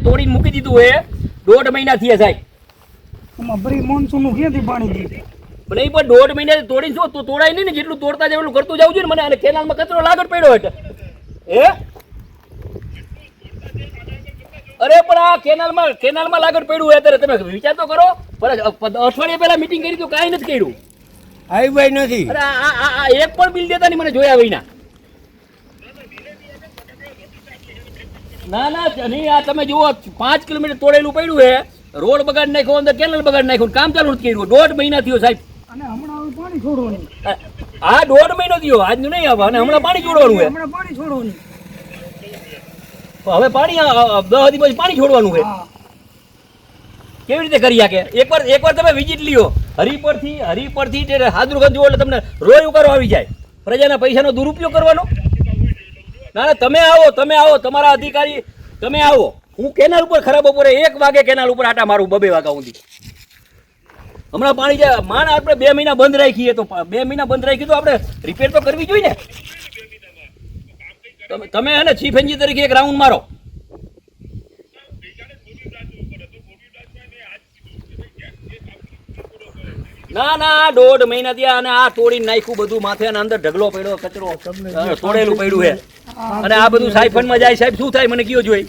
તોડીને મૂકી દીધું હોય 1.5 મહિના થયા સાહેબ. મોનસૂન નું ક્યાંથી પાણી દે પણ એ પણ 1.5 મહિના તોડીને શું તું તોડાય નહીં ને, જેટલું તોડતા જાય એટલું કરતું જવું જોઈએ ને. મને અને કેનાલમાં કચરો લાગત પડ્યો એટલે અરે પણ આ કેનાલમાં લાગત પડ્યું હોય અત્યારે તમે વિચાર તો કરો. અઠવાડિયા પહેલા મીટિંગ કરી તો કાંઈ નથી કર્યું. આવી નથી. અરે આ એક પણ બિલ દેતા નહીં મને જોયા વિના. ના નહીં, આ તમે જુઓ 5 કિલોમીટર તોડેલું પડ્યું છે, રોડ બગાડ નાખ્યો, અંદર કેનાલ બગાડ નાખ્યો, કામ ચાલુ નથી કર્યું. 1.5 મહિના થયો સાહેબ. અને હમણાં પાણી છોડવાનું. આ 1.5 મહિનો થયો, આજનું નહીં આવે. અને હમણાં પાણી છોડવાનું છે. હમણાં પાણી છોડવાનું. હવે પાણી 10 દી પછી પાણી છોડવાનું છે. કેવી રીતે કરી શકે? એકવાર તમે વિઝિટ લ્યો હરિપરથી હાદરુગંજ જુઓ એટલે તમને રોય ઉકારો આવી જાય. પ્રજાના પૈસાનો દુરુપયોગ કરવાનો. ના તમે આવો તમારા અધિકારી તમે આવો. હું કેનાલ ઉપર ખરાબ બપોરે 1 વાગે કેનાલ ઉપર આટા મારું 2 વાગ્યા સુધી. હમણાં પાણી જાય માન આપણે 2 મહિના બંધ રાખીએ તો 2 મહિના બંધ રાખી તો આપણે રિપેર તો કરવી જોઈએ ને. તમે હે ને ચીફ એન્જિનિયર તરીકે એક રાઉન્ડ મારો. ના 1.5 મહિના થયા અને આ તોડીને નાખ્યું બધું માથે અને અંદર ઢગલો પડ્યો કચરો તોડેલું પડ્યું છે. અને આ બધું સાયફનમાં જાય સાહેબ શું થાય મને કયો જોઈએ.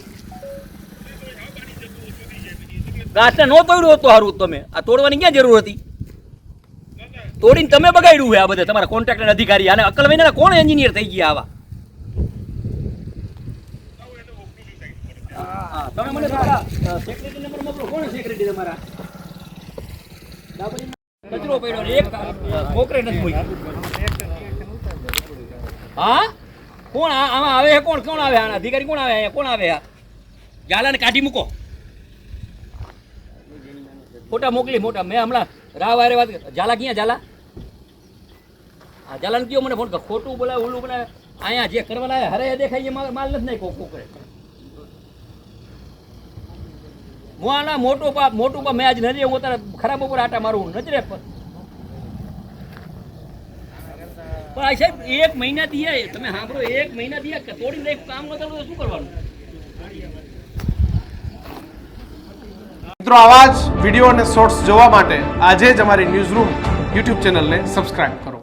ઘાસને નો તોડ્યું હોત તો સારું. તમે આ તોડવાની ક્યાં જરૂર હતી? તોડીને તમે બગાડ્યું છે આ બધે તમારા કોન્ટ્રાક્ટર અધિકારી. અને અકલ મહિના કોણ એન્જિનિયર થઈ ગયા આવા? તમે મને સેક્રેટરી નંબર મોકલો. કોણ સેક્રેટરી તમારા? કચરો પડ્યો એક કોકરે નથી મૂકી. હા કોણ આમાં આવે છે? કોણ આવે? અધિકારી કોણ આવે? અહીંયા કોણ આવે? ઝાલાને કાઢી મૂકો. ફોટા મોકલી મોટા. મેં હમણાં રાવ વારે વાત ઝાલા ક્યાં ઝાલા? હા ઝાલાને કયો મને ફોન કર. ખોટું બોલાવે ઓલું બોલાવે. અહીંયા જે કરવાના આવે હરે દેખાય માલ નથી નાખ્યો કોકરે. મોના મોટું પાપ મેં આજ નથી હું તારે ખરાબ ઉપર આટા મારું નથી રે. પણ આ સાહેબ 1 મહિના થયા તમે સાંભળો 1 મહિના થયા તોડીને કામ ન ચાલુ તો શું કરવાનું? મિત્રો આવા જ વિડીયો અને શોર્ટ્સ જોવા માટે આજે જ અમારી ન્યૂઝ રૂમ યુટ્યુબ ચેનલને સબસ્ક્રાઇબ કરો.